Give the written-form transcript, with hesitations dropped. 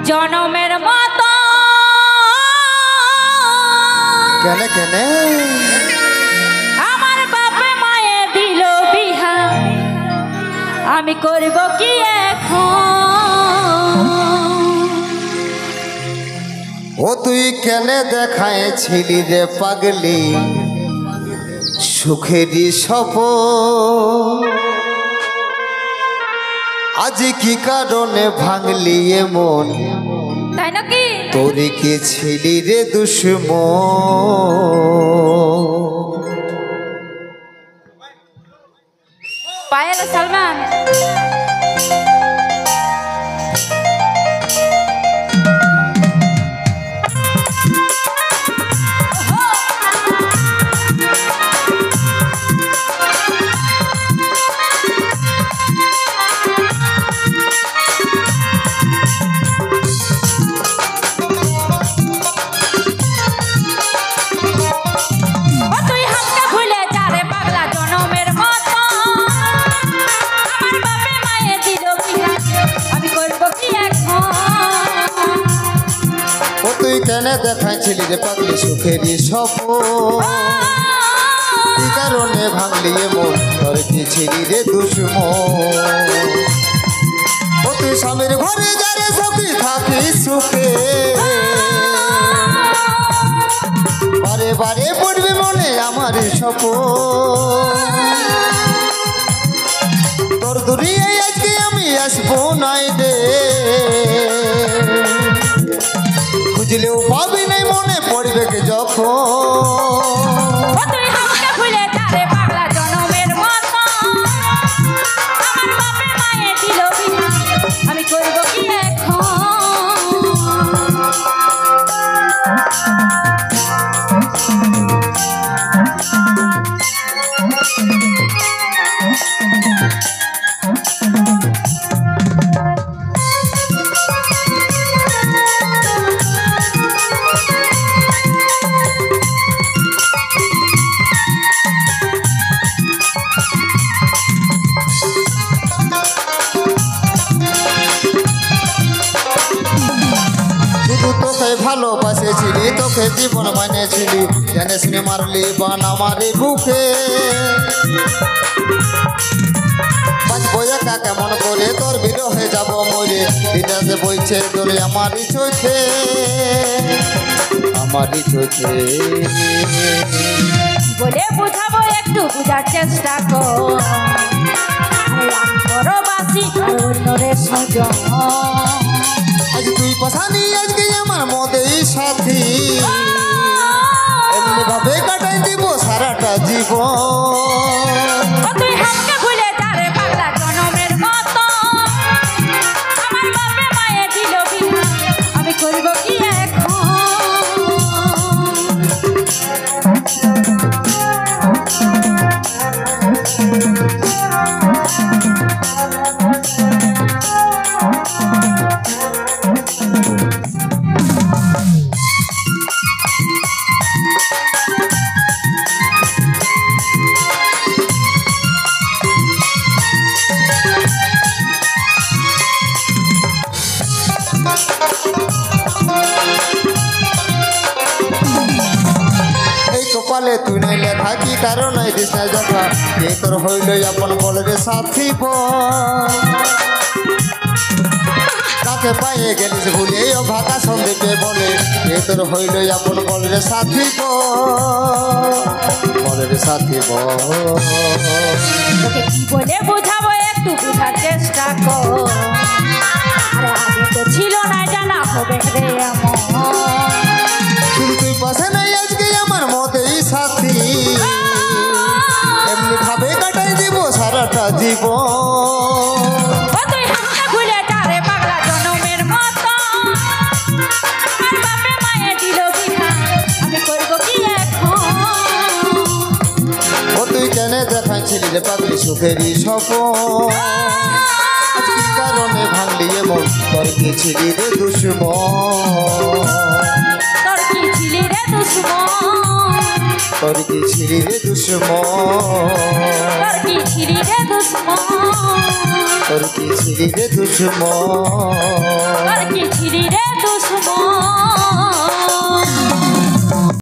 জনমের মতো কেনে কেনে আমার বাপে মায়ে দিল বিহা, আমি করব কি এখন? ও তুই কেনে দেখাইছিলি রে পাগলি সুখেরই সপন, আজ কি কারণে ভাঙলি এমন? তাই নাকি? তোর কি ছিলি রে দুশ্মন? পায়েল সালমান কেনে দেখাইছিলি রে পাগলি সুখেরই সপন, কি কারণে ভাঙলি এমন? তোর কি ছিলি রে দুশ্মন? ও তুই স্বামীর ঘরে যারে সখী থাকি সুখে, বারে বারে পড়বি মনে আমার স্বপন। তোর দুনিয়ায় আজকে আমি আসবো নাই রে, খুঁজলেও পাবি নাই মনে পড়বে কে যখন। আমি করব কি এখন? ভালোবাসেছিলি, তোকে জীবন মানেছিলি, জেনে শুনে মারলি বান আমার বুকে। বাঁচবো একা কেমন করে, তোর বিরহে যাব মরে, বিদেশে বইছে তোরে আমারই চোখে, আমারই চোখে। বলে বুঝাবো একটু বুঝার চেষ্টা কর, পরবাসী অন্যরে সজন। আজ তুই পছানি আজকে আমার মদেই সাথী, এমনি ভাবে কাটাই দিব সারাটা জীবন। তুই হাতকে ভুলে যারে পাগলা জনমের মতো, আমার বাপে মায়ে দিল বিনা, আমি করব কি এখন? কপালে তুই নাইলে থাকি কারণ দিস না দেখা, কে তোর হইল আপন বলে রে সাথী। তাকে পাইয়ে গেলিস ভুলে ভাকা সন্দীপে বলে, কে তোর হইল আপন বলে রে সাথী, বলে রে সাথী। তোকে কি বলে বুঝাবো একটু বুঝার চেষ্টা কর, আগে তো ছিল না জানা হবে রে আমার। তুই পাশে নাই আজকে আমার মতেই সাথী, এমনি ভাবে কাটাই দিব সারাটা জীবন। তুই হাতটা খুলে যারে পাগলা জনমের মতো, আমার বাপে মায়ে দিল বিনা, আমি করব কি এখন? ও তুই কেনে দেখাইছিলি রে পাগলি সুখেরই সপন, কি কারণে ভাঙলি এমন? তোর কি ছিলি রে দুশ্মন, তোর কি ছিলি রে দুশ্মন, তোর কি ছিলি রে দুশ্মন, তোর কি ছিলি রে দুশ্মন, তোর কি ছিলি রে দুশ্মন।